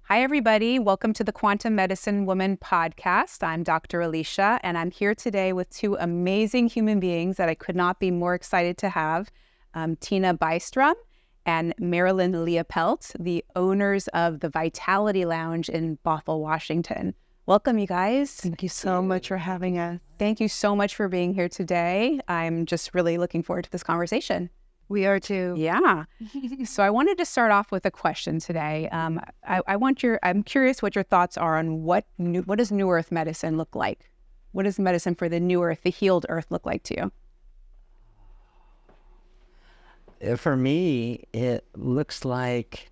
Hi, everybody. Welcome to the Quantum Medicine Woman podcast. I'm Dr. Elisha, and I'm here today with two amazing human beings that I could not be more excited to have, Tina Bystrom and Marilyn Leopelt, the owners of the Vitality Lounge in Bothell, Washington. Welcome, you guys. Thank you so much for having us. Thank you so much for being here today. I'm just really looking forward to this conversation. We are too. Yeah. So I wanted to start off with a question today. I'm curious what your thoughts are on what does New Earth medicine look like? What does medicine for the New Earth, the healed Earth, look like to you? For me, it looks like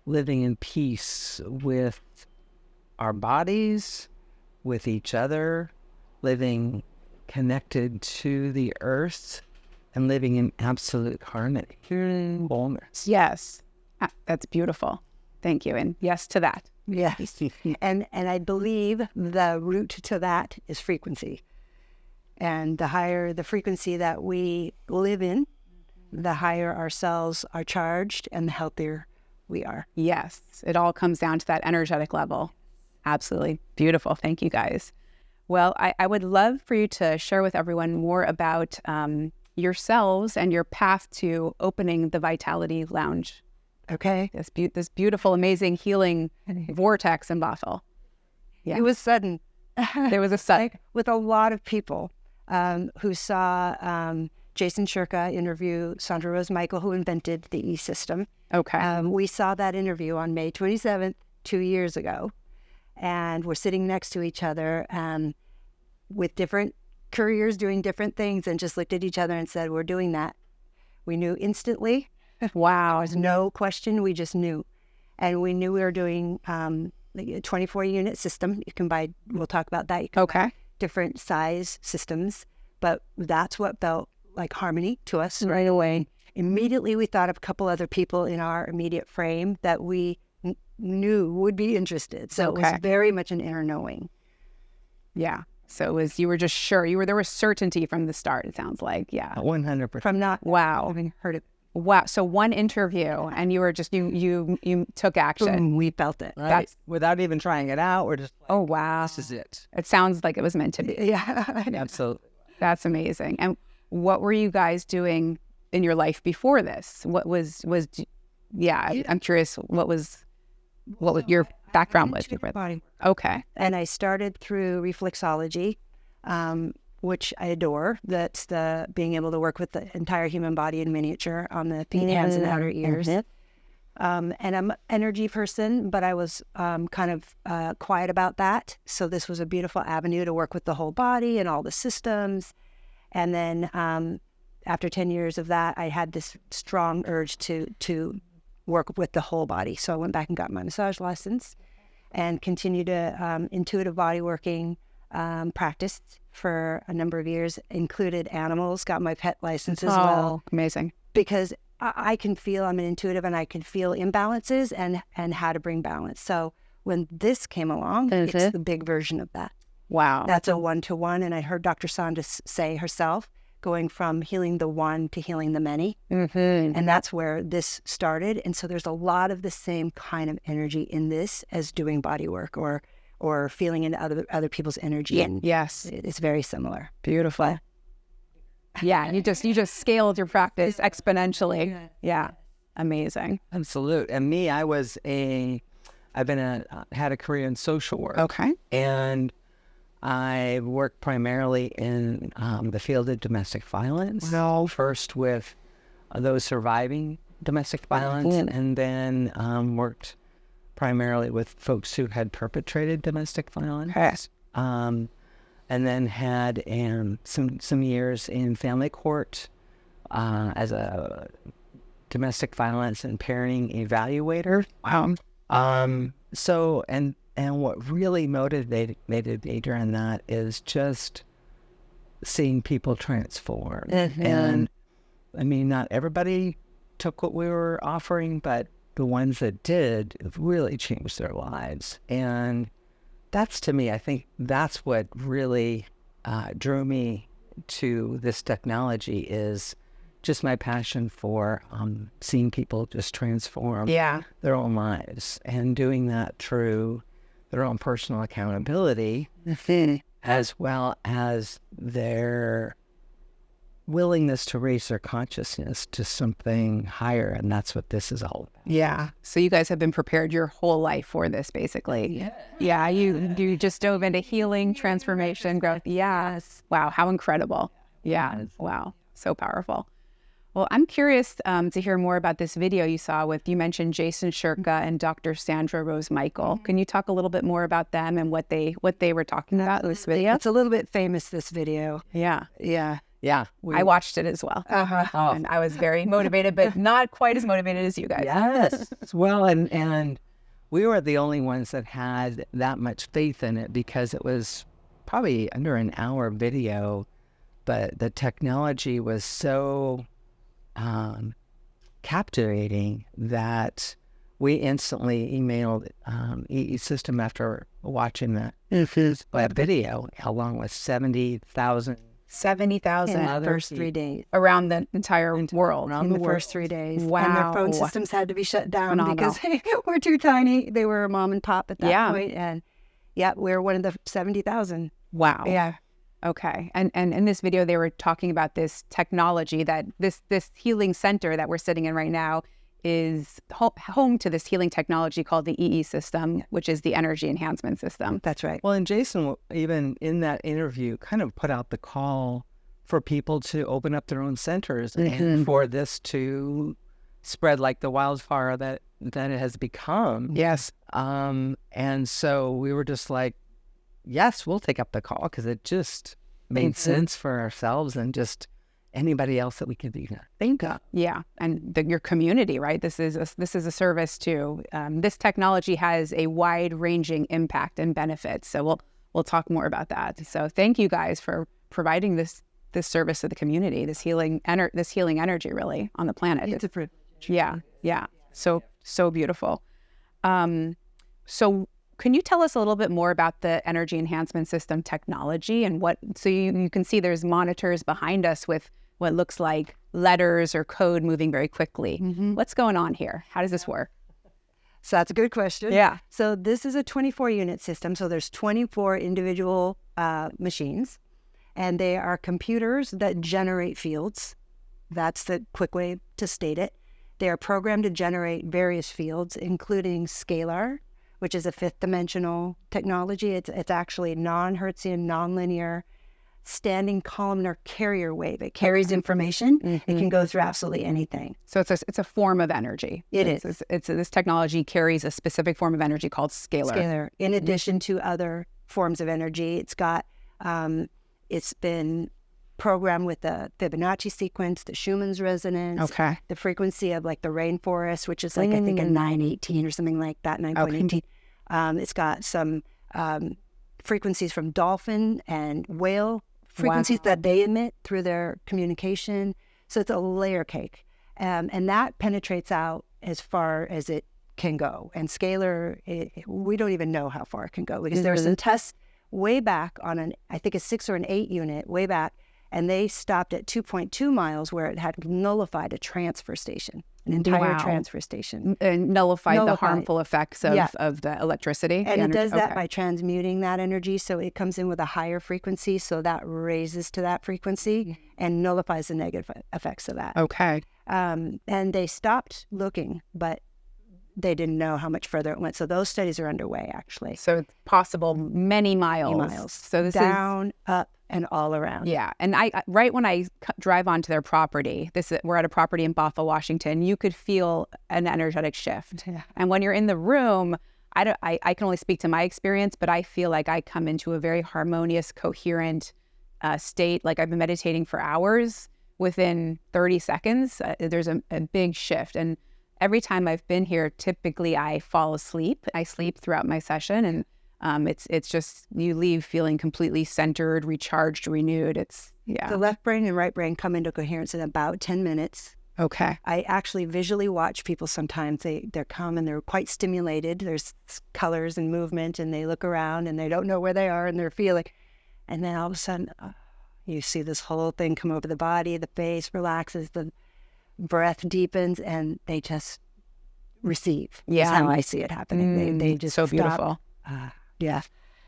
living in peace with our bodies, with each other, living connected to the earth, and living in absolute harmony. Wholeness. Yes. That's beautiful. Thank you. And yes to that. Yes. and I believe the root to that is frequency. And the higher the frequency that we live in, the higher our cells are charged and the healthier we are. Yes. It all comes down to that energetic level. Absolutely. Beautiful. Thank you, guys. Well, I would love for you to share with everyone more about yourselves and your path to opening the Vitality Lounge. Okay. This beautiful, amazing healing vortex in Bothell. Yeah. It was sudden. There was a sudden. With a lot of people who saw Jason Shurka interview Sandra Rose Michael, who invented the EESystem. Okay. We saw that interview on May 27th, 2 years ago. And we're sitting next to each other with different careers doing different things, and just looked at each other and said, we're doing that. We knew instantly. Wow. There's no question. We just knew. And we knew we were doing like a 24-unit system. You can buy, we'll talk about that. You can buy different size systems, but that's what felt like harmony to us right away. Immediately, we thought of a couple other people in our immediate frame that we knew would be interested. So it was very much an inner knowing. Yeah. So it was, you were just sure. There was certainty from the start, it sounds like. Yeah. 100%. From not having heard it. Wow. So one interview and you were just, you took action. Boom, we felt it. Right? That's without even trying it out. We're just like, oh, wow. This is it. It sounds like it was meant to be. Yeah. Absolutely. That's amazing. And what were you guys doing in your life before this? What was I'm curious, what was your background with your body? Okay. And I started through reflexology, which I adore. That's the being able to work with the entire human body in miniature on the feet, hands, and outer ears. And I'm an energy person, but I was kind of quiet about that. So this was a beautiful avenue to work with the whole body and all the systems. And then after 10 years of that, I had this strong urge to work with the whole body. So I went back and got my massage license and continued to intuitive body working practice for a number of years, included animals, got my pet license as well. Amazing. Because I can feel, I'm an intuitive, and I can feel imbalances and how to bring balance. So when this came along, it's the big version of that. Wow. That's a one-to-one. And I heard Dr. Sonda say herself, going from healing the one to healing the many. Mm-hmm. And that's where this started. And so there's a lot of the same kind of energy in this as doing body work or feeling into other people's energy. And yes. It's very similar. Beautiful. Yeah. You just scaled your practice exponentially. Yeah. Amazing. Absolute. And me, had a career in social work. Okay. And I worked primarily in the field of domestic violence. Well, first with those surviving domestic violence, and then worked primarily with folks who had perpetrated domestic violence. Yes. And then had some years in family court as a domestic violence and parenting evaluator. Wow. So, and what really motivated me during that is just seeing people transform. And I mean, not everybody took what we were offering, but the ones that did really changed their lives. And that's, to me, I think that's what really drew me to this technology, is just my passion for seeing people just transform their own lives and doing that through their own personal accountability, as well as their willingness to raise their consciousness to something higher. And that's what this is all about. Yeah. So you guys have been prepared your whole life for this, basically. Yeah. You just dove into healing, transformation, growth. Yes. Wow. How incredible. Yeah. Wow. So powerful. Well, I'm curious to hear more about this video you saw with, you mentioned Jason Shurka and Dr. Sandra Rose Michael. Can you talk a little bit more about them and what they were talking about in this video? It's a little bit famous, this video. Yeah. Yeah. I watched it as well. And I was very motivated, but not quite as motivated as you guys. Yes. Well, and we were the only ones that had that much faith in it because it was probably under an hour video, but the technology was so captivating that we instantly emailed EESystem after watching that video, along with 70,000 in the first 3 days. Around the entire world. In the first 3 days. Wow. And their phone systems had to be shut down because they were too tiny. They were a mom and pop at that point. And we were one of the 70,000. Wow. Yeah. Okay. And in this video, they were talking about this technology that this healing center that we're sitting in right now is home to this healing technology called the EESystem, which is the energy enhancement system. That's right. Well, and Jason, even in that interview, kind of put out the call for people to open up their own centers and for this to spread like the wildfire that it has become. Yes. And so we were just like, yes, we'll take up the call because it just made sense for ourselves and just anybody else that we could think of. Yeah, and your community, right? This is a service too. This technology has a wide-ranging impact and benefits. So we'll talk more about that. So thank you guys for providing this service to the community, this healing energy, really, on the planet. It's a privilege. Yeah. So beautiful. So can you tell us a little bit more about the energy enhancement system technology and so you can see there's monitors behind us with what looks like letters or code moving very quickly. What's going on here? How does this work? So that's a good question. Yeah. So this is a 24-unit system. So there's 24 individual machines, and they are computers that generate fields. That's the quick way to state it. They are programmed to generate various fields, including scalar, which is a fifth dimensional technology. It's actually non-Hertzian, non-linear, standing columnar carrier wave. It carries information. It can go through absolutely anything. So it's a form of energy. This technology carries a specific form of energy called scalar. In addition to other forms of energy, it's been programmed with the Fibonacci sequence, the Schumann's resonance, the frequency of like the rainforest, which is like I think a 918 or something like that, 9.18. It's got some frequencies from dolphin and whale frequencies that they emit through their communication. So it's a layer cake. And that penetrates out as far as it can go. And scalar, we don't even know how far it can go because there were some tests way back on I think a 6 or an 8 unit way back, and they stopped at 2.2 miles where it had nullified a transfer station, an entire transfer station. And nullified the harmful effects of the electricity. And it does that by transmuting that energy. So it comes in with a higher frequency. So that raises to that frequency and nullifies the negative effects of that. Okay. And they stopped looking, but they didn't know how much further it went. So those studies are underway, actually. So it's possible many miles. So this down, up, and all around. Yeah. And right when I drive onto their property, we're at a property in Bothell, Washington, you could feel an energetic shift. Yeah. And when you're in the room, I can only speak to my experience, but I feel like I come into a very harmonious, coherent state. Like I've been meditating for hours. Within 30 seconds, there's a big shift. And every time I've been here, typically I fall asleep. I sleep throughout my session, and it's just you leave feeling completely centered, recharged, renewed. The left brain and right brain come into coherence in about 10 minutes. Okay. I actually visually watch people sometimes. They're come and they're quite stimulated. There's colors and movement, and they look around and they don't know where they are and they're feeling. And then all of a sudden, you see this whole thing come over the body, the face relaxes, the breath deepens and they just receive. Yeah. That's how I see it happening. They just so stop. beautiful. Yeah.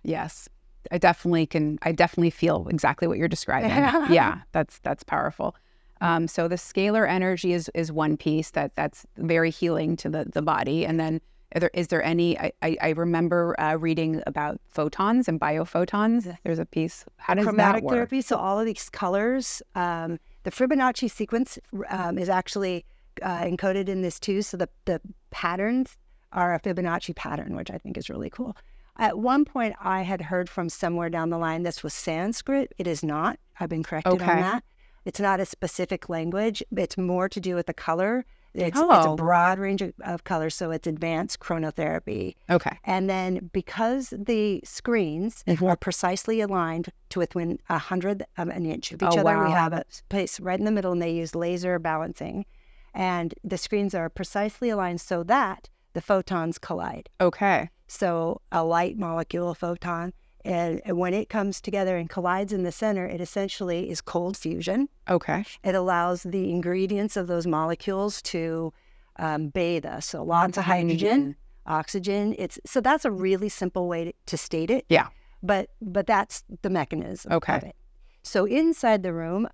Yes. I definitely feel exactly what you're describing. Yeah, that's powerful. So the scalar energy is one piece that's very healing to the body. And then is there any, I remember reading about photons and bio-photons. There's a piece. How does Chromatic that work? therapy. So all of these colors, the Fibonacci sequence is actually encoded in this too. So the patterns are a Fibonacci pattern, which I think is really cool. At one point, I had heard from somewhere down the line this was Sanskrit. It is not. I've been corrected on that. It's not a specific language. It's more to do with the color. It's a broad range of colors, so it's advanced chronotherapy. Okay. And then because the screens are precisely aligned to within 100th of an inch of each other, we have a place right in the middle, and they use laser balancing. And the screens are precisely aligned so that the photons collide. Okay. So a light molecule, a photon, and when it comes together and collides in the center, it essentially is cold fusion. Okay. It allows the ingredients of those molecules to bathe us. So lots of hydrogen, oxygen. So that's a really simple way to state it. Yeah. But that's the mechanism of it. So inside the room,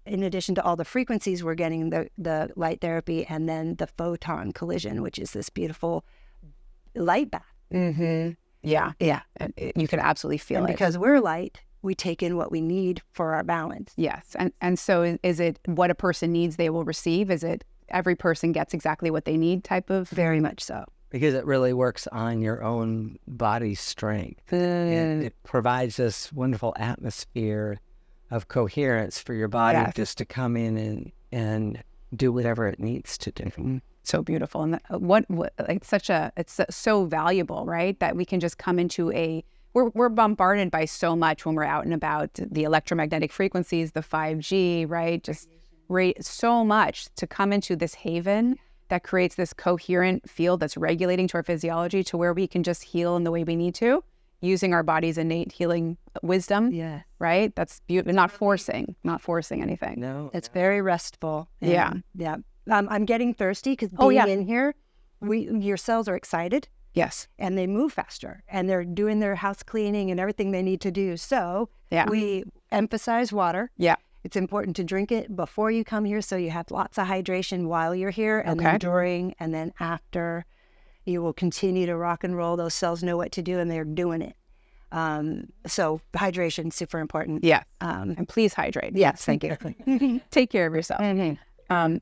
in addition to all the frequencies, we're getting the light therapy and then the photon collision, which is this beautiful light bath. Mm-hmm. Yeah. Yeah. You can absolutely feel it. Because we're light, we take in what we need for our balance. Yes. And so is it what a person needs they will receive? Is it every person gets exactly what they need type of? Very much so. Because it really works on your own body strength. It provides this wonderful atmosphere of coherence for your body just to come in and do whatever it needs to do. So beautiful. And it's so valuable, right? That we can just come into we're bombarded by so much when we're out and about, the electromagnetic frequencies, the 5G, right? Just so much to come into this haven that creates this coherent field that's regulating to our physiology to where we can just heal in the way we need to, using our body's innate healing wisdom. Yeah. Right? That's beautiful. Not forcing anything. No. It's very restful. Yeah. Yeah. I'm getting thirsty because being in here, your cells are excited. Yes. And they move faster and they're doing their house cleaning and everything they need to do. So we emphasize water. Yeah. It's important to drink it before you come here so you have lots of hydration while you're here, and then during, and then after. You will continue to rock and roll. Those cells know what to do and they're doing it. So hydration is super important. Yeah. And please hydrate. Yes, thank you. Take care of yourself. Mm-hmm.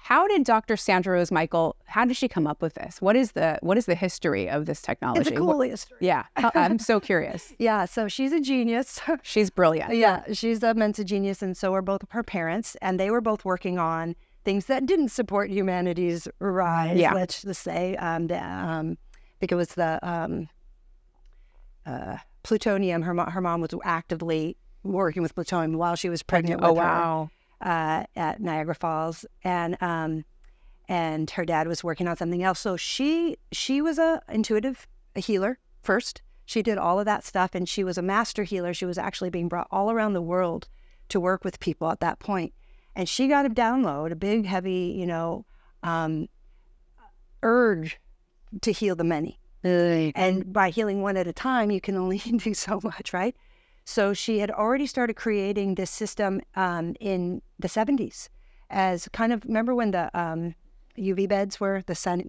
How did Dr. Sandra Rose Michael, how did she come up with this? What is the history of this technology? It's a cool history. Yeah. I'm so curious. Yeah, so she's a genius. She's brilliant. Yeah, she's a mental genius, and so are both of her parents, and they were both working on things that didn't support humanity's rise, let's just say. I think it was the plutonium. Her mom was actively working with plutonium while she was pregnant with her. At Niagara Falls, and her dad was working on something else. So she was a healer first. She did all of that stuff, and she was a master healer. She was actually being brought all around the world to work with people at that point. And she got a download, a big, heavy, urge to heal the many. And by healing one at a time, you can only do so much, right? So she had already started creating this system in the 70s as kind of, remember when the UV beds were, tanning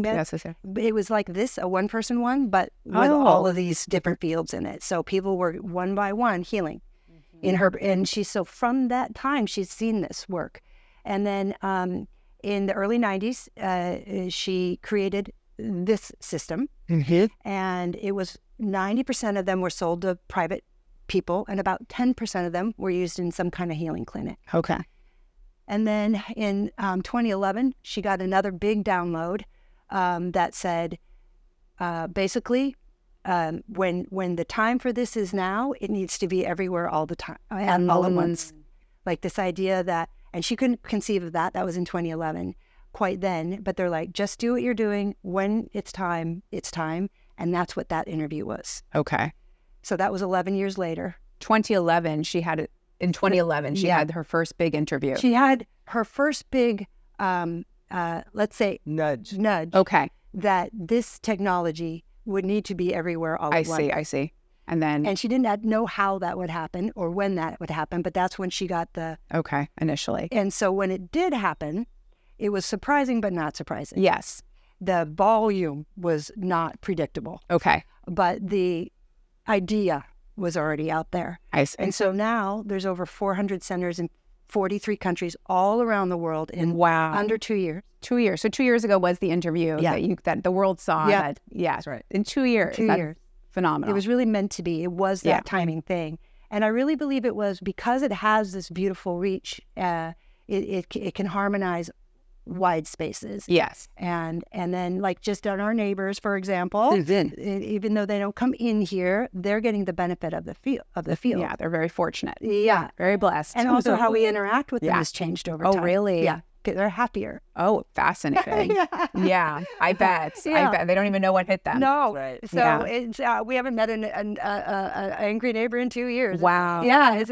beds? Yes. It was like this, a one-person one, but with all of these different fields in it. So people were one by one healing in her, and so from that time, she's seen this work. And then in the early 90s, she created this system, and it was 90% of them were sold to private people, and about 10% of them were used in some kind of healing clinic. Okay. And then in 2011, she got another big download that said, basically, when the time for this is now, it needs to be everywhere all the time, and all at once. Like this idea that, and she couldn't conceive of that. That was in 2011, quite then. But they're like, just do what you're doing. When it's time, it's time. And that's what that interview was. Okay. So that was 11 years later. 2011, she had In 2011, she had her first big interview. She had her first big, let's say, Nudge. Okay. That this technology would need to be everywhere all at once. I see. And she didn't know how that would happen or when that would happen, but that's when she got the... Okay, initially. And so when it did happen, it was surprising but not surprising. Yes. The volume was not predictable. Okay. But the idea was already out there. I see. And so now there's over 400 centers in 43 countries all around the world in under 2 years. 2 years. So 2 years ago was the interview that the world saw. Yeah. That's right. In 2 years. 2 years. Phenomenal. It was really meant to be. It was that timing thing. And I really believe it was because it has this beautiful reach. It can harmonize wide spaces. Yes. And then like just on our neighbors, for example, even though they don't come in here, they're getting the benefit of the field. Yeah, they're very fortunate. Yeah. Very blessed. And also how we interact with them has changed over time. Oh, really? Yeah. They're happier. Oh, fascinating. Yeah, I bet. I bet. They don't even know what hit them. No. Right. So it's, we haven't met an angry neighbor in 2 years. Wow. Yeah.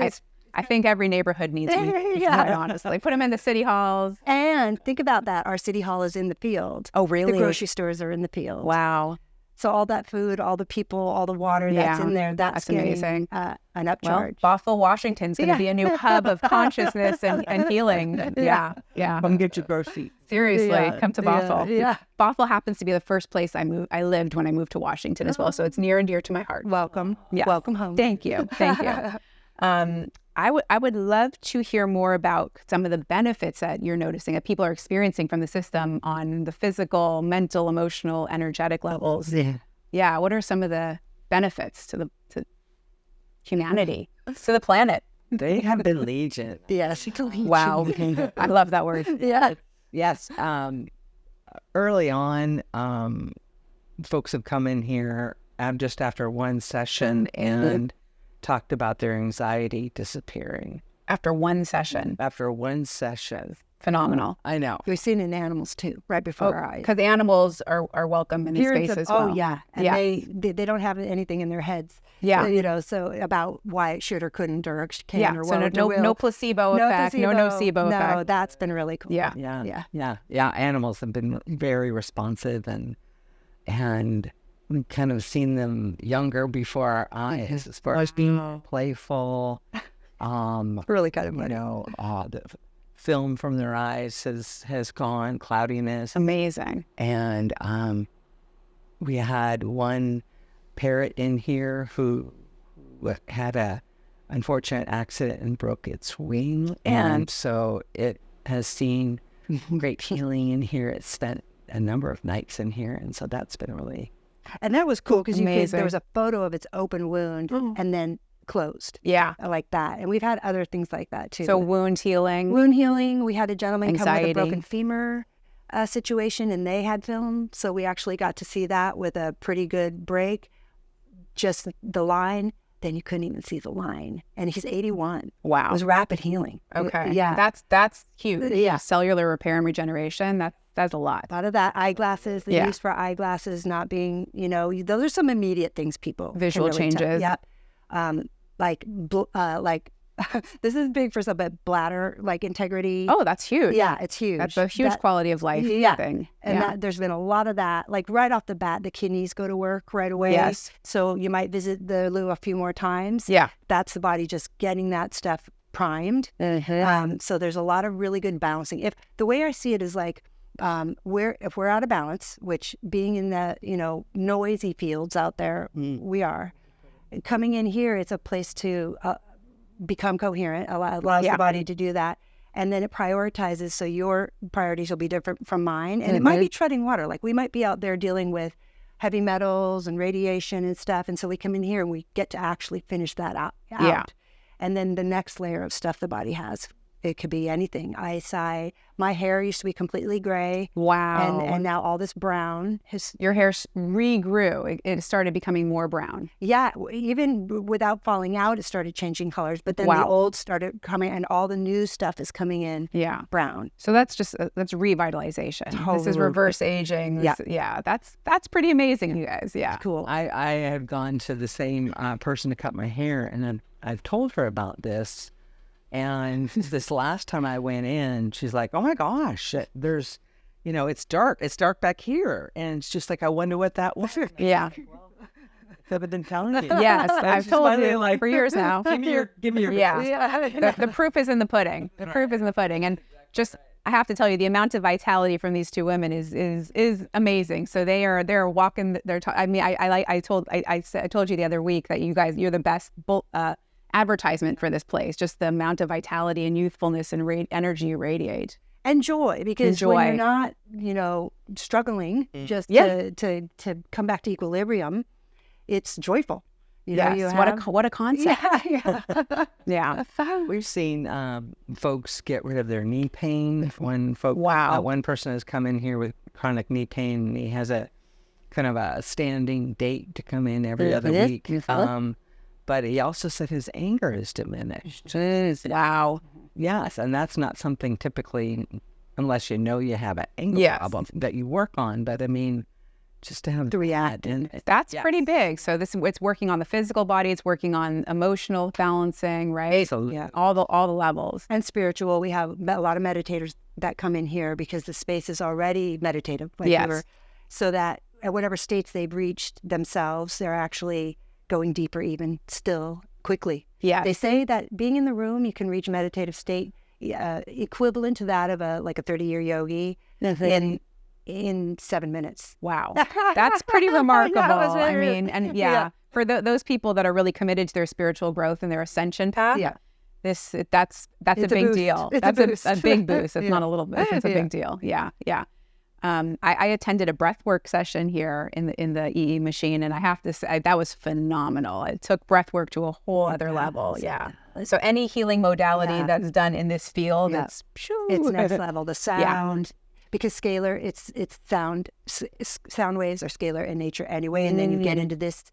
I think every neighborhood needs me, quite honestly. Put them in the city halls. And think about that. Our city hall is in the field. Oh, really? The grocery stores are in the field. Wow. So all that food, all the people, all the water that's in there, that's amazing. An upcharge. Well, Bothell, Washington's going to be a new hub of consciousness and healing. Yeah. Come get your groceries. Seriously, come to Bothell. Yeah. Bothell happens to be the first place I lived when I moved to Washington as well, so it's near and dear to my heart. Welcome. Yes. Welcome home. Thank you. I would love to hear more about some of the benefits that you're noticing that people are experiencing from the system on the physical, mental, emotional, energetic levels. Yeah. What are some of the benefits to humanity, to the planet? They have been legion. Yes. Wow. I love that word. Yeah. Yes. Early on, folks have come in here just after one session and talked about their anxiety disappearing. After one session. Phenomenal. I know. We've seen it in animals too, right before our eyes. Because the animals are welcome in this space as well. Oh, yeah. And they don't have anything in their heads. Yeah. So about why it should or couldn't or can or won't so no placebo effect, no nocebo effect. No, that's been really cool. Yeah. Animals have been very responsive and we've kind of seen them younger before our eyes as far as being playful. Really kind of funny. The film from their eyes has gone, cloudiness. Amazing. And we had one parrot in here who had a unfortunate accident and broke its wing. And so it has seen great healing in here. It spent a number of nights in here. And so that's been really... And that was cool because there was a photo of its open wound and then closed. Yeah. Like that. And we've had other things like that too. So wound healing. We had a gentleman come with a broken femur situation and they had film. So we actually got to see that with a pretty good break. Just the line, then you couldn't even see the line. And he's 81. Wow. It was rapid healing. Okay. Yeah. That's huge. Yeah. Cellular repair and regeneration, that's a lot. A lot of that. Eyeglasses, the use for eyeglasses not being, those are some immediate things people visual can really changes. Like this is big for some, but bladder integrity. Oh, that's huge. Yeah, it's huge. That's a huge quality of life thing. And there's been a lot of that. Like right off the bat, the kidneys go to work right away. Yes. So you might visit the loo a few more times. Yeah. That's the body just getting that stuff primed. So there's a lot of really good balancing. If the way I see it is like, if we're out of balance, which being in the noisy fields out there, we are. Coming in here, it's a place to become coherent, allows the body to do that. And then it prioritizes, so your priorities will be different from mine. And it might be treading water. Like we might be out there dealing with heavy metals and radiation and stuff. And so we come in here and we get to actually finish that out. Yeah. And then the next layer of stuff the body has. It could be anything. Eyesight. My hair used to be completely gray. Wow. And now all this brown. Your hair regrew. It started becoming more brown. Yeah. Even without falling out, it started changing colors. But then the old started coming and all the new stuff is coming in brown. So that's revitalization. Totally. This is reverse aging. Yeah. That's pretty amazing, you guys. Yeah. Cool. I have gone to the same person to cut my hair and then I've told her about this. And this last time I went in, she's like, "Oh my gosh, there's, it's dark. It's dark back here." And it's just like, I wonder what that was. Yeah. I've been telling you. Yes, I've told you for years now. Give me your Yeah. The proof is in the pudding. The proof is in the pudding. And just, I have to tell you, the amount of vitality from these two women is amazing. So they're walking. I told you the other week that you're the best advertisement for this place. Just the amount of vitality and youthfulness and energy you radiate. And joy, because when you're not, struggling just to come back to equilibrium, it's joyful. Yes. What a concept. Yeah. We've seen folks get rid of their knee pain when folks. Wow. One person has come in here with chronic knee pain, and he has a kind of a standing date to come in every other week. But he also said his anger is diminished. Wow. Yes, and that's not something typically, unless you have an anger problem, that you work on. But I mean, just to have to react, and that's pretty big. So it's working on the physical body, it's working on emotional balancing, right? So all the levels. And spiritual. We have a lot of meditators that come in here because the space is already meditative. So that at whatever states they've reached themselves, they're actually going deeper even still quickly. Yeah. They say that being in the room, you can reach meditative state equivalent to that of a 30-year yogi in 7 minutes. Wow. That's pretty remarkable. I mean, and for those people that are really committed to their spiritual growth and their ascension path, that's a big deal. That's a big boost. It's not a little bit. It's a big deal. Yeah. I attended a breathwork session here in the EE machine, and I have to say that was phenomenal. It took breathwork to a whole other level. Yeah. So any healing modality that's done in this field, it's next level. The sound, because scalar, it's sound. Sound waves are scalar in nature anyway, and then you get into this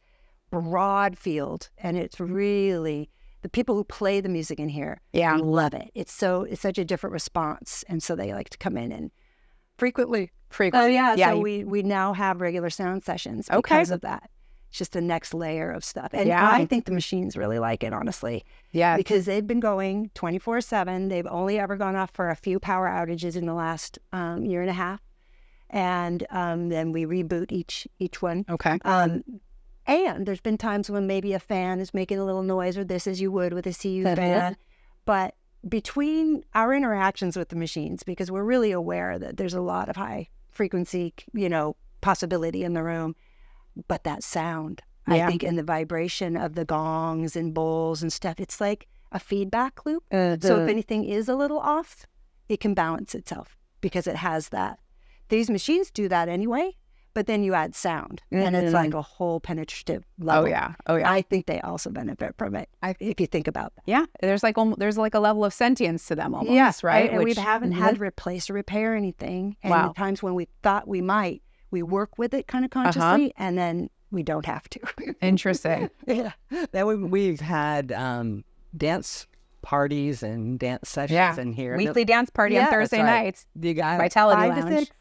broad field, and it's really the people who play the music in here love it. It's such a different response, and so they like to come in and frequently. So we now have regular sound sessions because of that. It's just the next layer of stuff. And I think the machines really like it, honestly. Yeah. Because they've been going 24/7. They've only ever gone off for a few power outages in the last year and a half. And then we reboot each one. Okay. And there's been times when maybe a fan is making a little noise, or this, as you would with a CU fan. But between our interactions with the machines, because we're really aware that there's a lot of high frequency, possibility in the room, but that sound, I think, and the vibration of the gongs and bowls and stuff, it's like a feedback loop. So if anything is a little off, it can balance itself because it has that. These machines do that anyway, but then you add sound, and it's like a whole penetrative level. Oh yeah. I think they also benefit from it, if you think about that. Yeah, there's like a level of sentience to them almost. Yes, right. And we haven't had to replace or repair anything. And the times when we thought we might, we work with it kind of consciously, and then we don't have to. Interesting. Then we've had dance parties and dance sessions in here. Weekly dance party on Thursday nights. You got Vitality Lounge.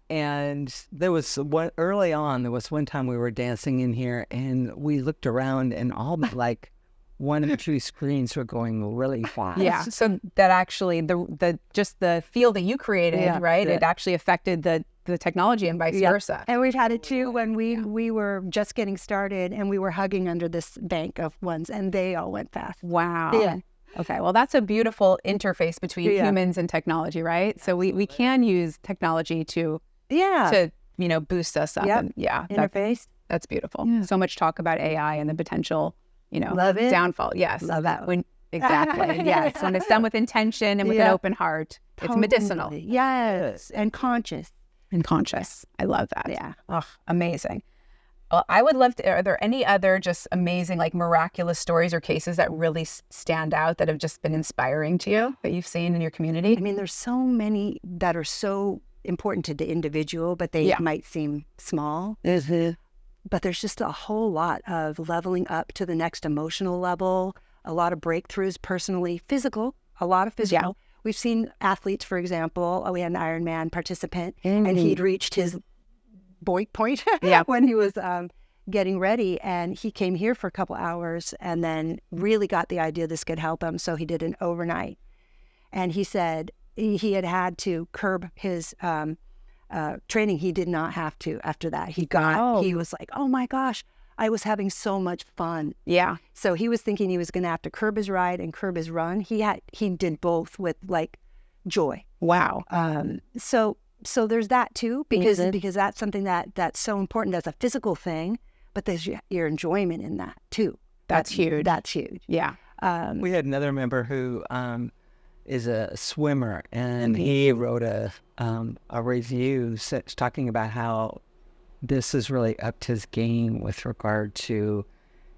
And there was early on, there was one time we were dancing in here, and we looked around, and all but like one or two screens were going really fast. Yeah. So that actually the field that you created, right? It actually affected the technology and vice versa. And we've had it too when we were just getting started, and we were hugging under this bank of ones, and they all went fast. Wow. Yeah. Okay, well, that's a beautiful interface between humans and technology, right? So we can use technology to boost us up. And interface. That's beautiful. Yeah. So much talk about AI and the potential, Love it. downfall. Yes. Love that. Exactly. Yes. When it's done with intention and with an open heart, it's medicinal. Yes. And conscious. I love that. Yeah. Oh, amazing. Well, I would love to, are there any other just amazing, like miraculous stories or cases that really stand out that have just been inspiring to you that you've seen in your community? I mean, there's so many that are so important to the individual, but they might seem small. But there's just a whole lot of leveling up to the next emotional level, a lot of breakthroughs personally, a lot of physical. Yeah. We've seen athletes, for example, we had an Ironman participant, and he'd reached his boink point when he was getting ready, and he came here for a couple hours and then really got the idea this could help him. So he did an overnight. And he said he had to curb his training. He did not have to after that. He was like, oh my gosh, I was having so much fun. Yeah. So he was thinking he was going to have to curb his ride and curb his run. He did both with like joy. Wow. So there's that too, because that's something that's so important as a physical thing, but there's your enjoyment in that too. That's huge. That's huge. Yeah. We had another member who is a swimmer, and he wrote a review talking about how this has really upped his game with regard to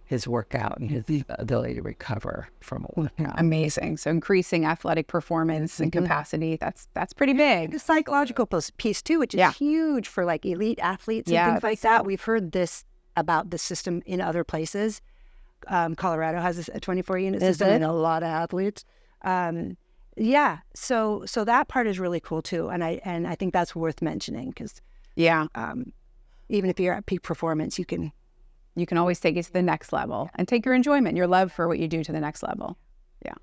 his workout and his ability to recover from a workout. Amazing. So increasing athletic performance and capacity, that's pretty big. The psychological piece too, which is huge for like elite athletes and things like that. We've heard this about the system in other places. Colorado has a 24-unit system and a lot of athletes. So that part is really cool too, and I think that's worth mentioning because even if you're at peak performance, you can always take it to the next level and take your enjoyment, your love for what you do to the next level. Yeah.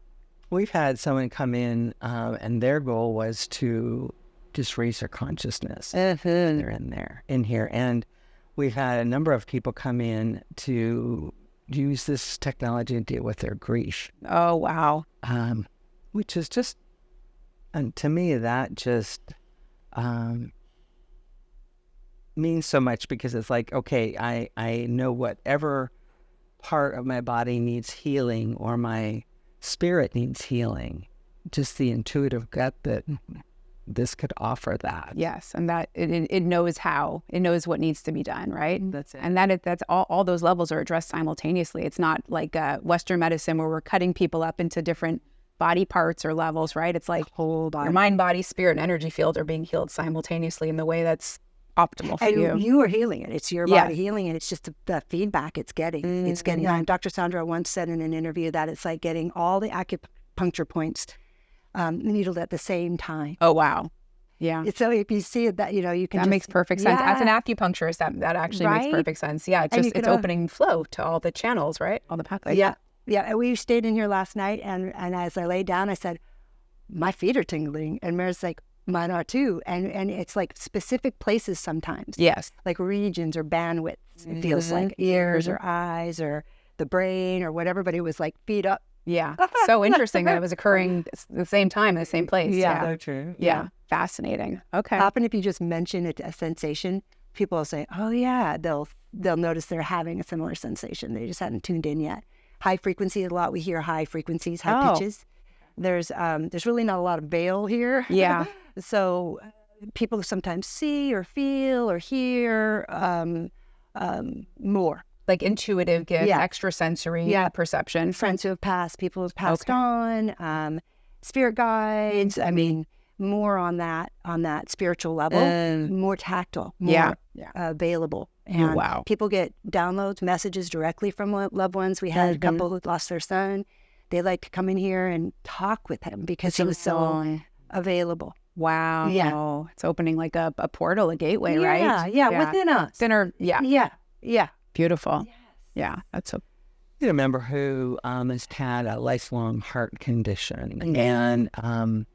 We've had someone come in and their goal was to just raise their consciousness. They're in here. And we've had a number of people come in to use this technology to deal with their grief. Oh, wow. Which is just, and to me, that just means so much, because it's like, okay, I know whatever part of my body needs healing or my spirit needs healing, just the intuitive gut that this could offer that. Yes, and that it knows how, it knows what needs to be done, right? That's it. And that's all those levels are addressed simultaneously. It's not like Western medicine where we're cutting people up into different body parts or levels, right? It's like whole body. Your mind, body, spirit, and energy fields are being healed simultaneously in the way that's optimal for you. You are healing it. It's your body healing it. It's just the feedback it's getting. It's getting. Dr. Sandra once said in an interview that it's like getting all the acupuncture points needled at the same time. Oh, wow. Yeah. So if you see it, that, you can that makes perfect sense. As an acupuncturist, that actually makes perfect sense. Yeah. It's opening flow to all the channels, right? All the pathways. Yeah. Yeah. And we stayed in here last night, and as I laid down, I said, my feet are tingling. And Mary's like, mine are too. And it's like specific places sometimes. Yes. Like regions or bandwidths. It feels like ears or eyes or the brain or whatever, but it was like feet up. Yeah. So interesting that it was occurring at the same time in the same place. Yeah. So true. Yeah. Fascinating. Okay. Often if you just mention it, a sensation, people will say, oh yeah, they'll notice they're having a similar sensation. They just hadn't tuned in yet. High frequency, a lot we hear high frequencies, high pitches. There's really not a lot of veil here. Yeah. So people sometimes see or feel or hear more. Like intuitive gift, extrasensory perception. Friends who have passed, people who've passed on, spirit guides. I mean, more on that spiritual level, more tactile, more available. And people get downloads, messages directly from loved ones. We had a couple who lost their son. They like to come in here and talk with him because he was so available. Wow. Yeah. It's opening like a portal, a gateway, right? Yeah, within us. Yeah. Beautiful. Yes. Yeah. That's so. I remember who has had a lifelong heart condition, and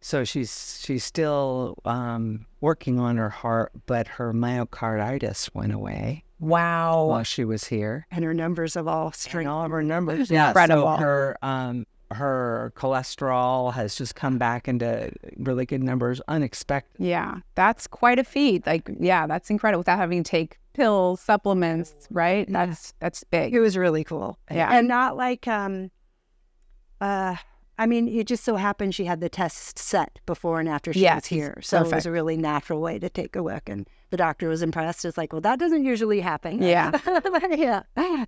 so she's still working on her heart, but her myocarditis went away. Wow. While she was here, and her numbers have all strengthened. All of her numbers, incredible. So her cholesterol has just come back into really good numbers, unexpected. Yeah, that's quite a feat. Like, that's incredible without having to take pills, supplements, right? That's big. It was really cool. Yeah. And not like, I mean, it just so happened she had the test set before and after she was here. So it was a really natural way to take a look. And the doctor was impressed. It's like, well, that doesn't usually happen. Yeah.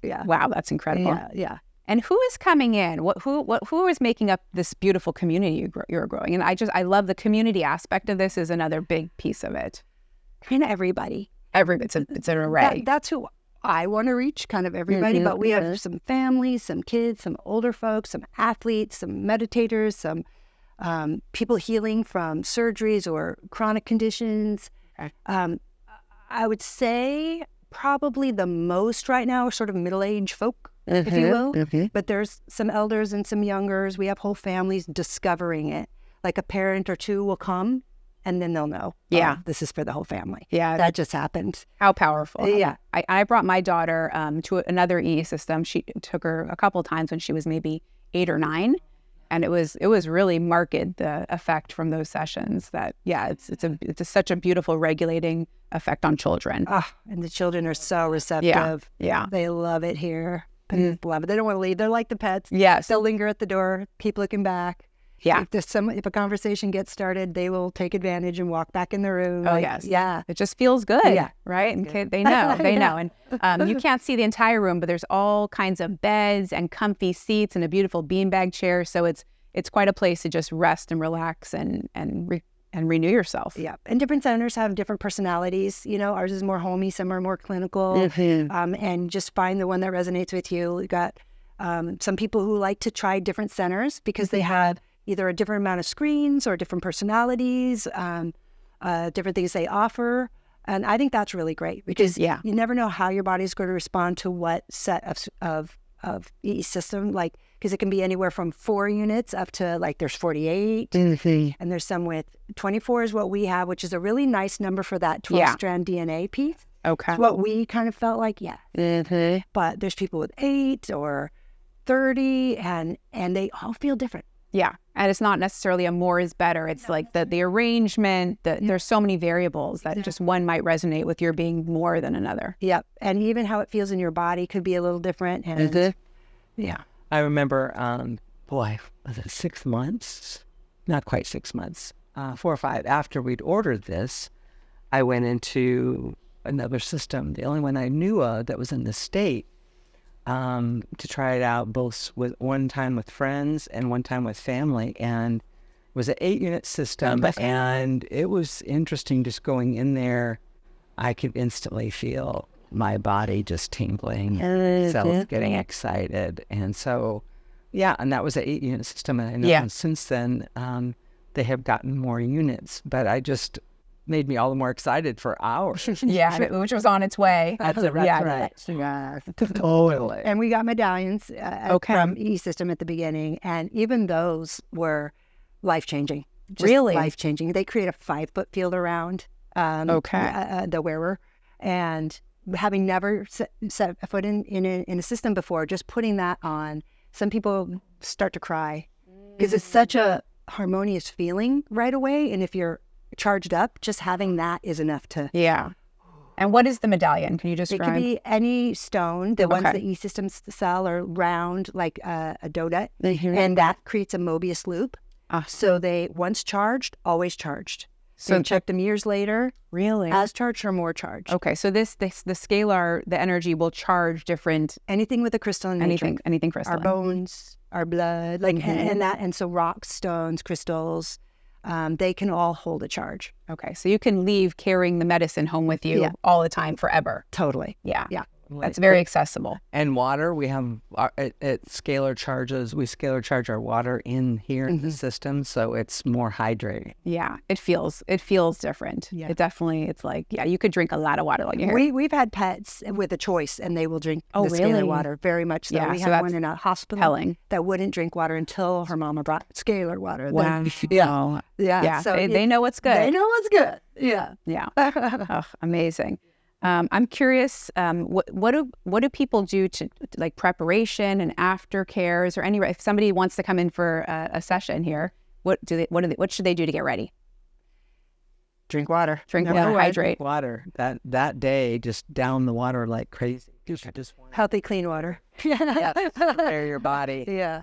Yeah. Wow, that's incredible. Yeah. And who is coming in? Who is making up this beautiful community you're growing? And I love the community aspect of this is another big piece of it. Kind of everybody. It's an array. That's who I want to reach, kind of everybody. But we have some families, some kids, some older folks, some athletes, some meditators, some people healing from surgeries or chronic conditions. Okay. I would say probably the most right now are sort of middle-aged folk, if you will. But there's some elders and some youngers. We have whole families discovering it. Like a parent or two will come, and then they'll know. Yeah. Oh, this is for the whole family. Yeah. That just happened. How powerful. Yeah. I brought my daughter to another EESystem. She took her a couple of times when she was maybe 8 or 9. And it was really marked, the effect from those sessions. That it's such a beautiful regulating effect on children. And the children are so receptive. Yeah. They love it here. They love it. They don't want to leave. They're like the pets. Yes. They'll linger at the door, keep looking back. Yeah. If a conversation gets started, they will take advantage and walk back in the room. Oh, yes. Yeah. It just feels good. Yeah. Right? And they know. They know. And you can't see the entire room, but there's all kinds of beds and comfy seats and a beautiful beanbag chair. So it's quite a place to just rest and relax and renew yourself. Yeah. And different centers have different personalities. You know, ours is more homey, some are more clinical. And just find the one that resonates with you. We got some people who like to try different centers because they have either a different amount of screens or different personalities, different things they offer. And I think that's really great because you never know how your body's going to respond to what set of EESystem, like, because it can be anywhere from 4 units up to like there's 48. And there's some with 24 is what we have, which is a really nice number for that 12-strand DNA piece. Okay. It's what we kind of felt like, But there's people with 8 or 30 and they all feel different. Yeah. And it's not necessarily a more is better. It's like the arrangement, there's so many variables that just one might resonate with your being more than another. Yep. And even how it feels in your body could be a little different. And I remember, was it 6 months? Not quite 6 months, 4 or 5 after we'd ordered this, I went into another system, the only one I knew of that was in the state, to try it out both with one time with friends and one time with family. And it was an 8-unit system. And it was interesting just going in there. I could instantly feel my body just tingling, cells getting excited. And so, and that was an 8-unit system. And I know since then, they have gotten more units, but I just made me all the more excited for ours. Which was on its way. That's right. Yeah. Totally. And we got medallions from EESystem at the beginning, and even those were life-changing. Really? Life-changing. They create a 5-foot field around the wearer, and having never set a foot in a system before, just putting that on, some people start to cry because it's such a harmonious feeling right away. And if you're charged up, just having that is enough to... And what is the medallion? Can you describe? It can be any stone. The ones that EESystems sell are round, like a donut, and that creates a Mobius loop. So they, once charged, always charged. So check them years later. Really? As charged or more charged. Okay, so the scalar, the energy will charge different... Anything with a crystalline nature. Anything crystalline. Our bones, our blood, and so rocks, stones, crystals, they can all hold a charge. Okay, so you can leave carrying the medicine home with you all the time, forever. Totally. Yeah. That's very accessible. And water, we have at scalar charges. We scalar charge our water in here in the system, so it's more hydrating. Yeah, it feels different. Yeah. It's like you could drink a lot of water. Like we've had pets with a choice, and they will drink scalar water. Very much so. Yeah, we had one in a hospital that wouldn't drink water until her mama brought scalar water. Wow. Yeah. So they know what's good. They know what's good. Yeah. Oh, amazing. I'm curious, what do people do to like preparation and aftercares or if somebody wants to come in for a session here, what should they do to get ready? Drink water. Hydrate. Water. That day, just down the water like crazy. Just healthy, clean water. Prepare your body. Yeah.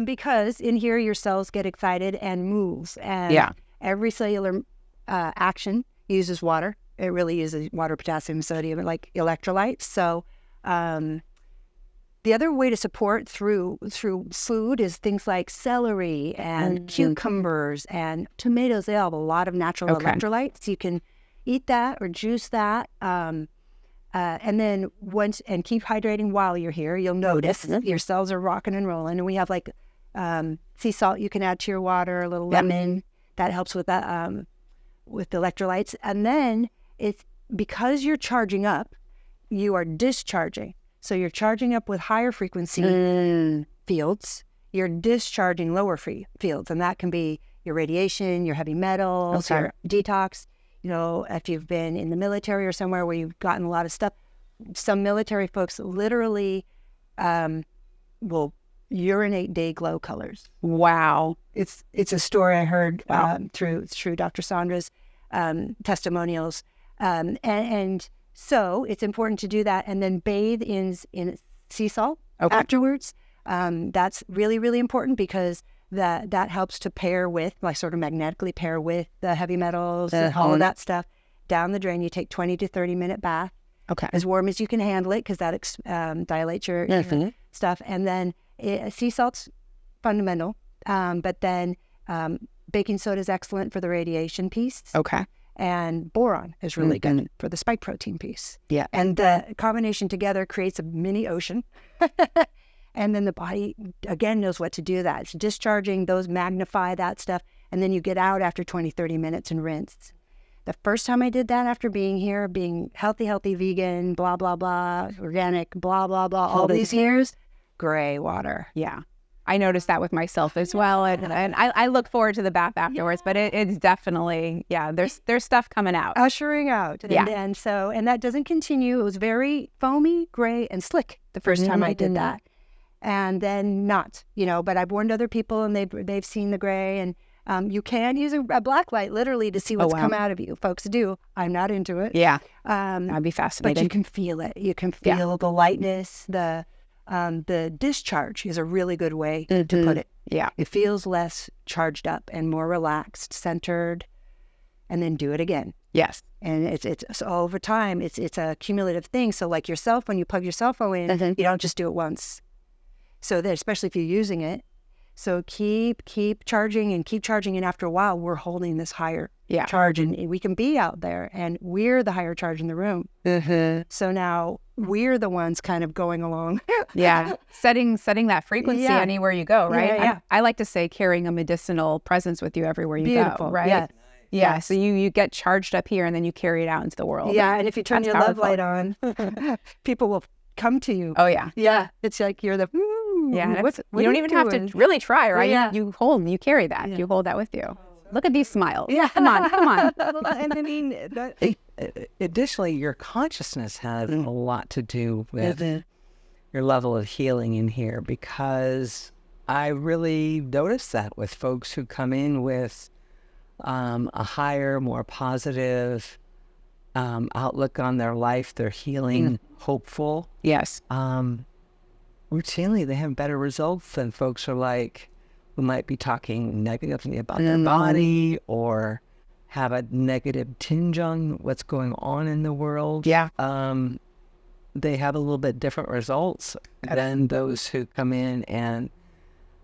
Because in here your cells get excited and moves, and every cellular action uses water. It really uses water, potassium, sodium, like electrolytes. So the other way to support through food is things like celery and cucumbers and tomatoes. They have a lot of natural electrolytes. You can eat that or juice that. And then keep hydrating while you're here. You'll notice your cells are rocking and rolling. And we have like sea salt you can add to your water, a little lemon. That helps with that, with the electrolytes. And then it's because you're charging up, you are discharging. So you're charging up with higher frequency fields. You're discharging lower fields, and that can be your radiation, your heavy metals, your detox. You know, if you've been in the military or somewhere where you've gotten a lot of stuff, some military folks literally will urinate day glow colors. Wow. It's a story I heard through Dr. Sandra's testimonials. And so it's important to do that, and then bathe in sea salt afterwards. That's really, really important because that helps to pair with, like sort of magnetically pair with the heavy metals and all of that stuff. Down the drain, you take 20 to 30 minute bath. Okay. As warm as you can handle it, because that dilates your stuff. And then sea salt's fundamental, but then baking soda is excellent for the radiation piece. Okay. And boron is really good for the spike protein piece. Yeah. And the combination together creates a mini ocean. And then the body, again, knows what to do that. It's discharging, those magnify that stuff. And then you get out after 20, 30 minutes and rinse. The first time I did that after being here, being healthy, vegan, blah, blah, blah, organic, blah, blah, blah, all these years, gray water. Yeah. I noticed that with myself as well. And I look forward to the bath afterwards, but it's definitely, there's stuff coming out. Ushering out. And that doesn't continue. It was very foamy, gray, and slick the first time I did that. And then not, but I've warned other people and they've seen the gray, and you can use a black light literally to see what's come out of you. Folks do. I'm not into it. Yeah. That'd be fascinating. But you can feel it. You can feel the lightness, the discharge is a really good way to put it. Yeah. It feels less charged up and more relaxed, centered, and then do it again. Yes. And it's so over time, it's a cumulative thing. So like yourself, when you plug your cell phone in, you don't just do it once. So that, especially if you're using it. So keep charging and keep charging. And after a while, we're holding this higher charge, and we can be out there and we're the higher charge in the room. So now we're the ones kind of going along. Setting that frequency anywhere you go, right? I like to say carrying a medicinal presence with you everywhere you go, right? Yeah. So you get charged up here and then you carry it out into the world. Yeah. And if you turn your love light on, people will come to you. Oh, yeah. Yeah. It's like you're the... Yeah, you don't even have to really try, right? Yeah. You carry that. You hold that with you. Look at these smiles. Yeah, come on. And I mean, additionally, your consciousness has a lot to do with your level of healing in here, because I really notice that with folks who come in with a higher, more positive outlook on their life. They're healing, hopeful. Yes. Routinely, they have better results than folks who might be talking negatively about their body or have a negative tinge on what's going on in the world. Yeah. They have a little bit different results than those who come in and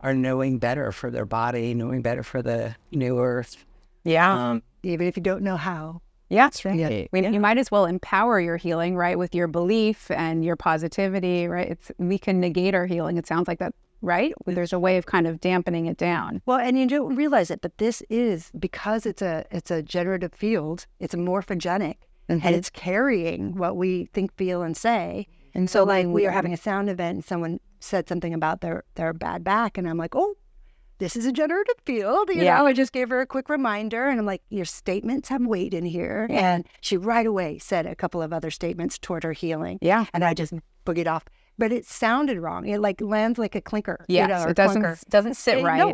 are knowing better for their body, knowing better for the new earth. Yeah. Even if you don't know how. Yeah, that's right. You might as well empower your healing, right, with your belief and your positivity, right? We can negate our healing. It sounds like that, right? There's a way of kind of dampening it down. Well, and you don't realize it, but this is, because it's a generative field, it's morphogenic, and it's carrying what we think, feel, and say. And so, like, we are having a sound event, and someone said something about their bad back, and I'm like, oh, this is a generative field. You know, I just gave her a quick reminder, and I'm like, your statements have weight in here. And she right away said a couple of other statements toward her healing. Yeah. And I just boogied off. But it sounded wrong. It like lands like a clinker. Yes, it doesn't sit right. No,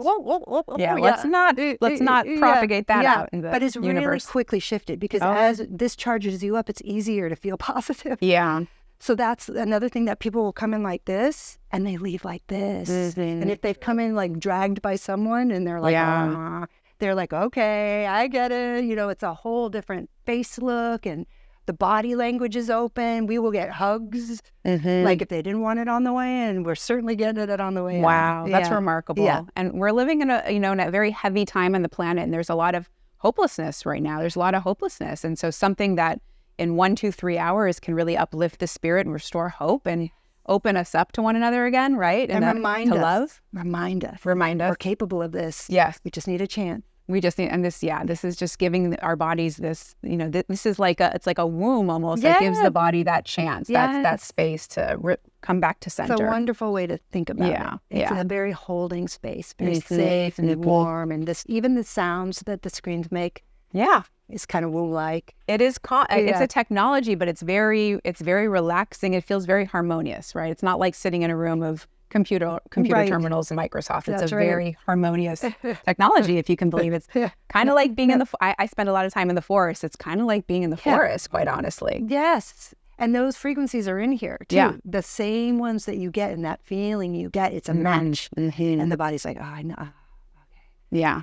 let's not propagate that out in the But it's universe. really quickly shifted, because as this charges you up, it's easier to feel positive. Yeah. So that's another thing, that people will come in like this and they leave like this. And if they've come in like dragged by someone and they're like, they're like, okay, I get it. You know, it's a whole different face look, and the body language is open. We will get hugs. Like if they didn't want it on the way in, we're certainly getting it on the way Wow, out. that's remarkable. Yeah. And we're living in a very heavy time on the planet, and there's a lot of hopelessness right now. There's a lot of hopelessness. And so something that in 1, 2, 3 hours can really uplift the spirit and restore hope and open us up to one another again, right? And remind us. Love. Remind us. We're capable of this. Yes. We just need a chance. We just need, and this is just giving our bodies this, this is like it's like a womb almost. That gives the body that chance, that space to come back to center. It's a wonderful way to think about it. It's a very holding space, very safe and warm, and even the sounds that the screens make. Yeah, it's kind of womb-like. It is. It's a technology, but it's very relaxing. It feels very harmonious, right? It's not like sitting in a room of computer terminals and Microsoft. It's very harmonious technology, if you can believe it. It's kind of like being in the. I spend a lot of time in the forest. It's kind of like being in the forest, quite honestly. Yes, and those frequencies are in here too. Yeah. The same ones that you get, and that feeling you get. It's a match, and the body's like, oh, I know. Okay.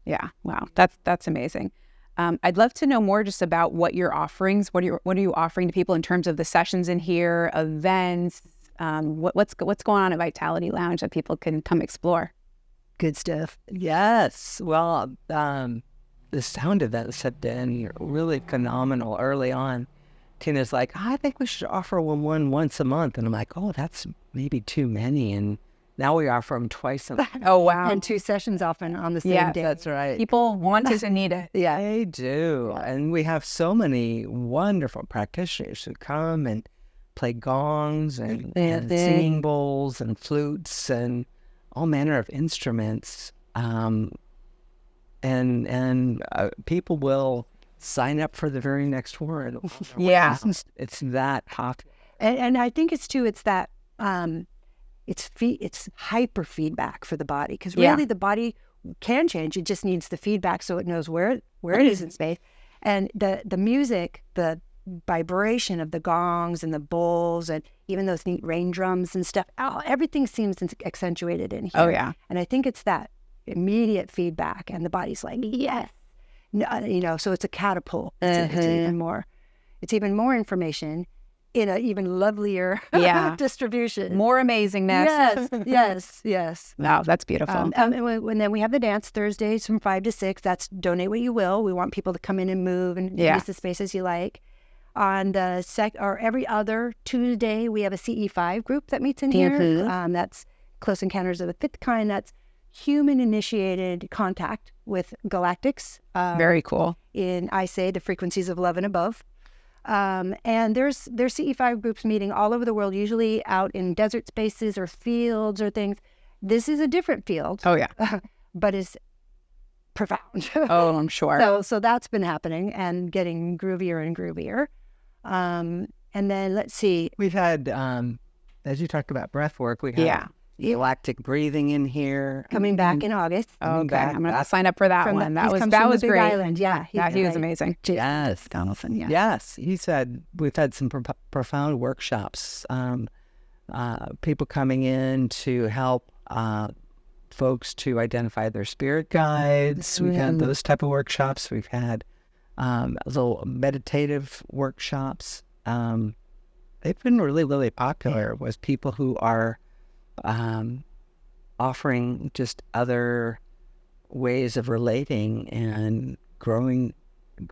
Yeah. Wow, that's amazing. I'd love to know more just about what your offerings. What are you offering to people in terms of the sessions in here, events? What's going on at Vitality Lounge that people can come explore? Good stuff. Yes. Well, the sound events have been really phenomenal early on. Tina's like, I think we should offer one once a month. And I'm like, oh, that's maybe too many. And now we offer them twice a month. Oh, wow. And 2 sessions often on the same day. That's right. People want it and need it. Yeah, they do. Yeah. And we have so many wonderful practitioners who come and play gongs and singing bowls and flutes and all manner of instruments. And people will sign up for the very next one. Yeah. It's that popular. And I think it's that it's hyper feedback for the body, because really the body can change. It just needs the feedback so it knows where it is in space. And the music, the vibration of the gongs and the bowls and even those neat rain drums and stuff, everything seems accentuated in here. Oh, yeah. And I think it's that immediate feedback, and the body's like, yes. No, so it's a catapult. It's even more information in an even lovelier distribution. More amazingness. Yes. Wow, that's beautiful. And then we have the dance Thursdays from 5 to 6. That's donate what you will. We want people to come in and move and use the spaces you like. On the every other Tuesday, we have a CE5 group that meets in here. That's Close Encounters of the Fifth Kind. That's human-initiated contact with galactics. Very cool. In, I say, the frequencies of love and above. And there's CE5 groups meeting all over the world, usually out in desert spaces or fields or things. This is a different field. Oh, yeah. But it's profound. Oh, I'm sure. So that's been happening and getting groovier and groovier. And then let's see. We've had, as you talked about breath work, we had galactic breathing in here. Coming back in August. Okay, I'm going to sign up for that one. That was great. Island. Yeah. He was amazing. Yes. Donaldson, yeah. Yes. He said we've had some profound workshops. People coming in to help folks to identify their spirit guides. We've had those type of workshops. We've had little meditative workshops. They've been really, really popular with people who are offering just other ways of relating and growing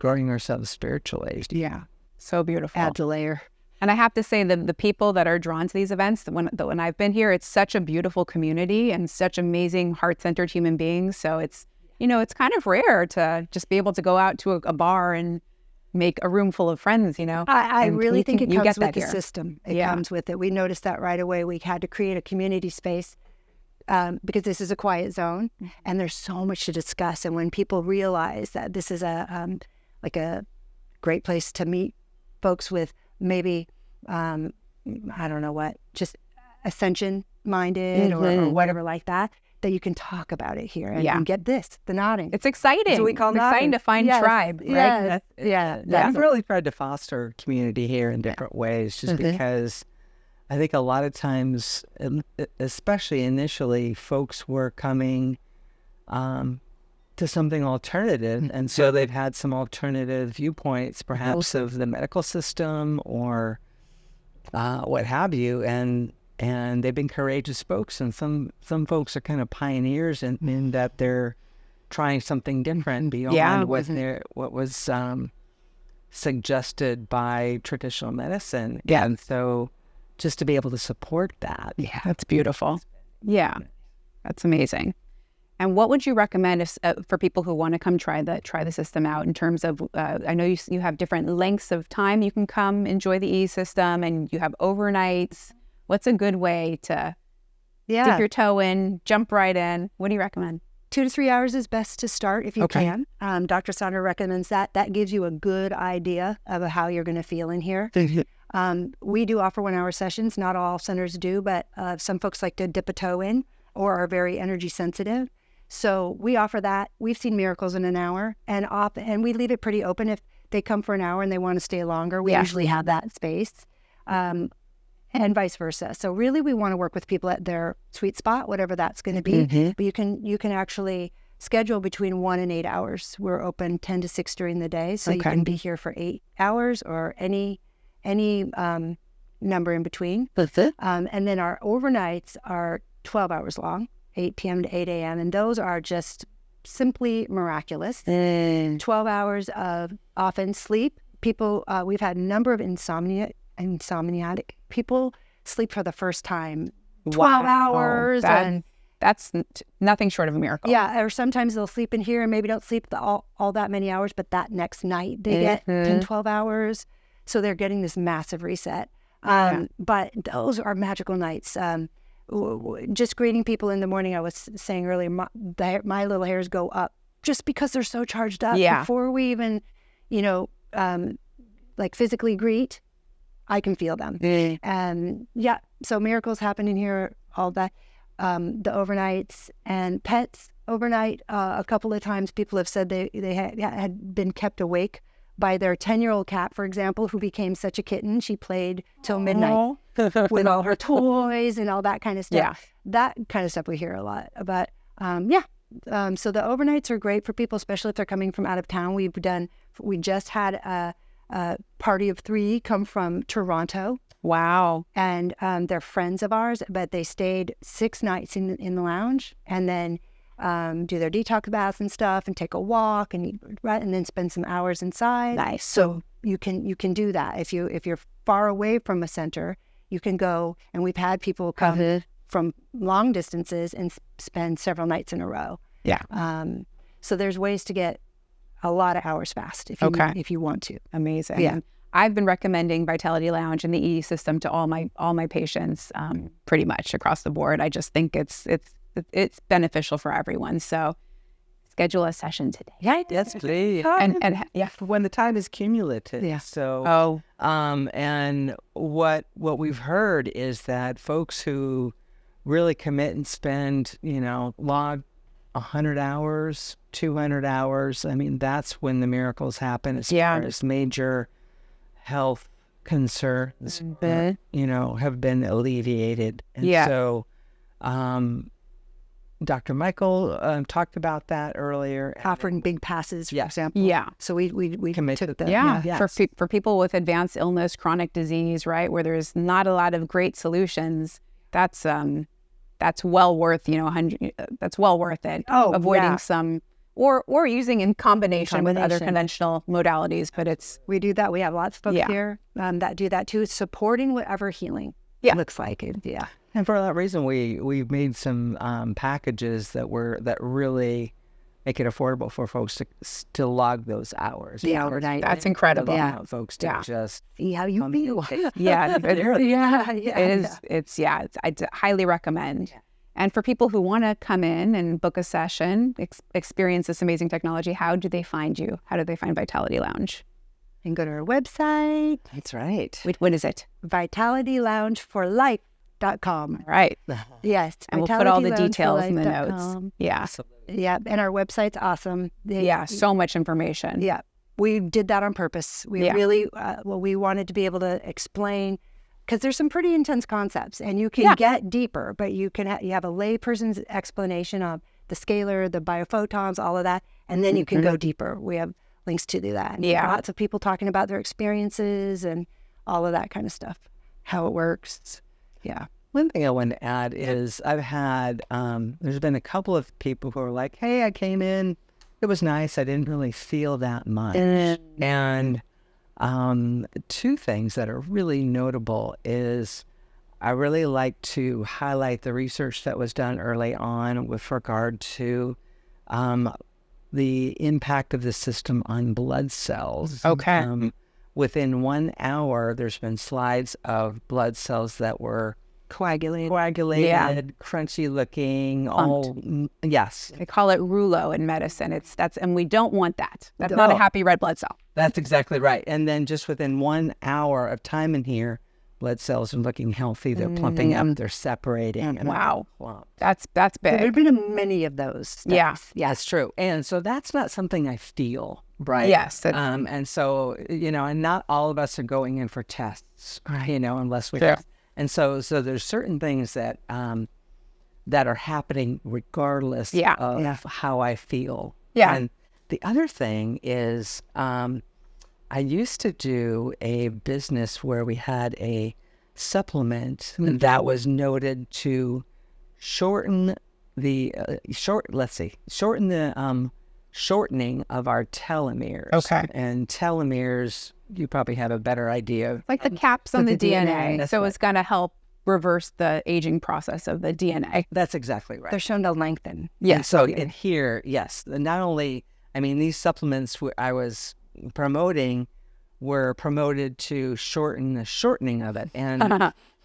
ourselves spiritually. Yeah, so beautiful. Adds a layer. And I have to say that the people that are drawn to these events, when I've been here, it's such a beautiful community and such amazing heart-centered human beings. So it's, it's kind of rare to just be able to go out to a bar and make a room full of friends, I really think it comes with the here. System. It comes with it. We noticed that right away. We had to create a community space because this is a quiet zone and there's so much to discuss. And when people realize that this is a great place to meet folks with maybe, I don't know what, just ascension minded or whatever like that you can talk about it here and get the nodding. It's exciting. So we call it's exciting to find tribe, right? I've really tried to foster community here in different ways, just because I think a lot of times, especially initially, folks were coming to something alternative, and so they've had some alternative viewpoints, perhaps of the medical system or what have you, and they've been courageous folks, and some folks are kind of pioneers in that they're trying something different beyond what was suggested by traditional medicine. Yeah. And so just to be able to support that. Yeah, that's beautiful. Yeah, that's amazing. And what would you recommend for people who want to come try the system out in terms of, I know you have different lengths of time you can come enjoy the EESystem, and you have overnights. What's a good way to dip your toe in, jump right in? What do you recommend? 2 to 3 hours is best to start if you can. Dr. Sandra recommends that. That gives you a good idea of how you're going to feel in here. We do offer 1 hour sessions. Not all centers do, but some folks like to dip a toe in or are very energy sensitive. So we offer that. We've seen miracles in an hour, and we leave it pretty open. If they come for an hour and they want to stay longer, we usually have that space, and vice versa. So really, we want to work with people at their sweet spot, whatever that's going to be. But you can actually schedule between 1 and 8 hours. We're open 10 to 6 during the day, so you can be here for 8 hours or any number in between. And then our overnights are 12 hours long, 8 p.m. to 8 a.m. And those are just simply miraculous. 12 hours of often sleep. People, we've had a number of insomniatic people sleep for the first time. 12 hours. That's nothing short of a miracle. Yeah, or sometimes they'll sleep in here and maybe don't sleep all that many hours, but that next night they get 10, 12 hours. So they're getting this massive reset. But those are magical nights. Just greeting people in the morning, I was saying earlier, my little hairs go up just because they're so charged up. Before we even, like physically greet, I can feel them. And so miracles happen in here, all that. The overnights and pets overnight. A couple of times people have said they had been kept awake by their 10-year-old cat, for example, who became such a kitten. She played till midnight with all her toys and all that kind of stuff. That kind of stuff we hear a lot about. So the overnights are great for people, especially if they're coming from out of town. We just had a party of 3 come from Toronto. Wow. And they're friends of ours, but they stayed 6 nights in the lounge, and then do their detox baths and stuff, and take a walk, and then spend some hours inside. Nice. So you can do that if you're far away from a center. You can go, and we've had people come from long distances and spend several nights in a row. So there's ways to get a lot of hours fast if you want to. Amazing. Yeah. I've been recommending Vitality Lounge and the EESystem to all my patients, pretty much across the board. I just think it's beneficial for everyone. So schedule a session today. Yes, please. And when the time is cumulative. Yeah. So and what we've heard is that folks who really commit and spend, log 100 hours, 200 hours. I mean, that's when the miracles happen as far as major health concerns, have been alleviated. And so Dr. Michael talked about that earlier. Offering big passes, for example. Yeah. So we commit took to that. Yeah. For people with advanced illness, chronic disease, right, where there's not a lot of great solutions, that's well worth, that's well worth it. Avoiding some, or using in combination with other conventional modalities, but we do that. We have lots of folks here that do that too, supporting whatever healing looks like. And for that reason, we've made some packages that really make it affordable for folks to log those hours. Overnight. That's incredible. Folks to just see how you feel. I'd highly recommend. And for people who want to come in and book a session, experience this amazing technology, how do they find you? How do they find Vitality Lounge? And go to our website. That's right. What is it? vitalityloungeforlife.com. Right. Yes. And we'll put all the details in the notes. Yeah. Yeah. And our website's awesome. So much information. Yeah. We did that on purpose. We really, we wanted to be able to explain, because there's some pretty intense concepts, and you can get deeper, but you have a layperson's explanation of the scalar, the biophotons, all of that, and then you can go deeper. We have links to do that. And lots of people talking about their experiences and all of that kind of stuff, how it works. Yeah. One thing I want to add is I've had, there's been a couple of people who are like, hey, I came in, it was nice, I didn't really feel that much. And 2 things that are really notable is I really like to highlight the research that was done early on with regard to the impact of the system on blood cells. Okay. Within 1 hour, there's been slides of blood cells that were Coagulated. crunchy looking, yes. They call it rouleau in medicine. And we don't want that. That's not a happy red blood cell. That's exactly right. And then just within 1 hour of time in here, blood cells are looking healthy. They're plumping up. They're separating. Wow. That's big. There have been many of those studies. Yeah. That's true. And so that's not something I feel, right? Yes. And so, and not all of us are going in for tests, unless we Sure. And so there's certain things that that are happening regardless of how I feel. Yeah. And the other thing is I used to do a business where we had a supplement that was noted to shorten the shortening of our telomeres. Okay. And telomeres, you probably have a better idea. Like the caps on the DNA. That's So right. it's going to help reverse the aging process of the DNA. That's exactly right. They're shown to lengthen. Yeah. And so in here, yes, not only, these supplements I was promoting were promoted to shorten the shortening of it.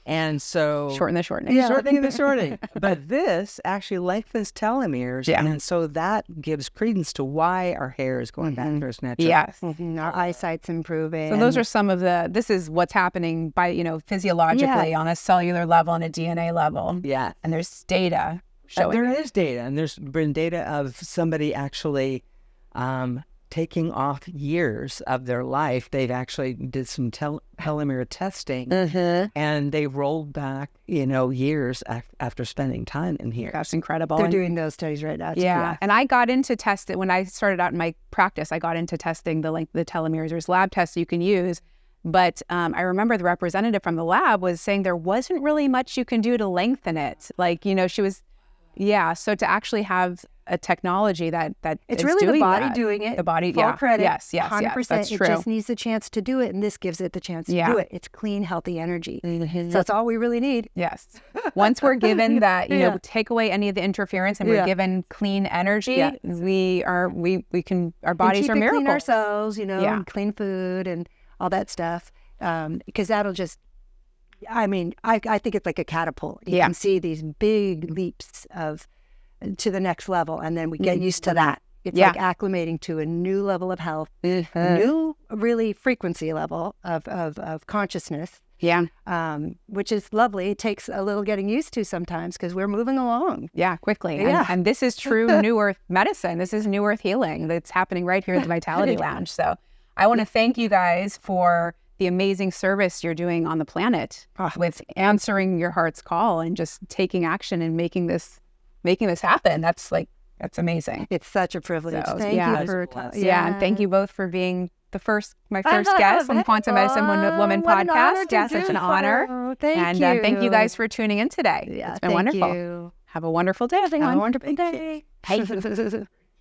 And so... Shorten the shortening. Yeah. Shortening the shortening. But this actually lengthens telomeres. Yeah. And so that gives credence to why our hair is going back to its natural. Yes. Our eyesight's improving. So those are some of this is what's happening by, physiologically on a cellular level and a DNA level. Yeah. And there's data showing. There is data. And there's been data of somebody actually taking off years of their life. They've actually did some telomere testing and they rolled back, years after spending time in here. That's incredible. They're doing those studies right now. Yeah. And I got into testing when I started out in my practice. I got into testing the telomeres. There's lab tests you can use. But I remember the representative from the lab was saying there wasn't really much you can do to lengthen it. She was, so to actually have a technology that it's is really doing the body that. doing it. The body, full credit. Yes, 100%. that's true. It just needs the chance to do it, and this gives it the chance to do it. It's clean, healthy energy. So that's all we really need. Yes. Once we're given that, take away any of the interference and we're given clean energy, we can, our bodies are miracles. Clean ourselves, and clean food and all that stuff. Because that'll just, I think it's like a catapult. You can see these big leaps to the next level, and then we get used to that. It's like acclimating to a new level of health, new really frequency level of consciousness. Yeah. Which is lovely. It takes a little getting used to sometimes because we're moving along. Yeah, quickly. Yeah. And this is true New Earth medicine. This is New Earth healing that's happening right here at the Vitality Lounge. So I want to thank you guys for the amazing service you're doing on the planet with answering your heart's call and just taking action and making this happen. That's amazing. It's such a privilege. So, thank you for and thank you both for being my first guest on Quantum Medicine Woman podcast. Yes, it's an honor. Oh, thank you. And thank you guys for tuning in today. Yeah, it's been wonderful. You. Have a wonderful day, everyone. Have a wonderful day. Hey.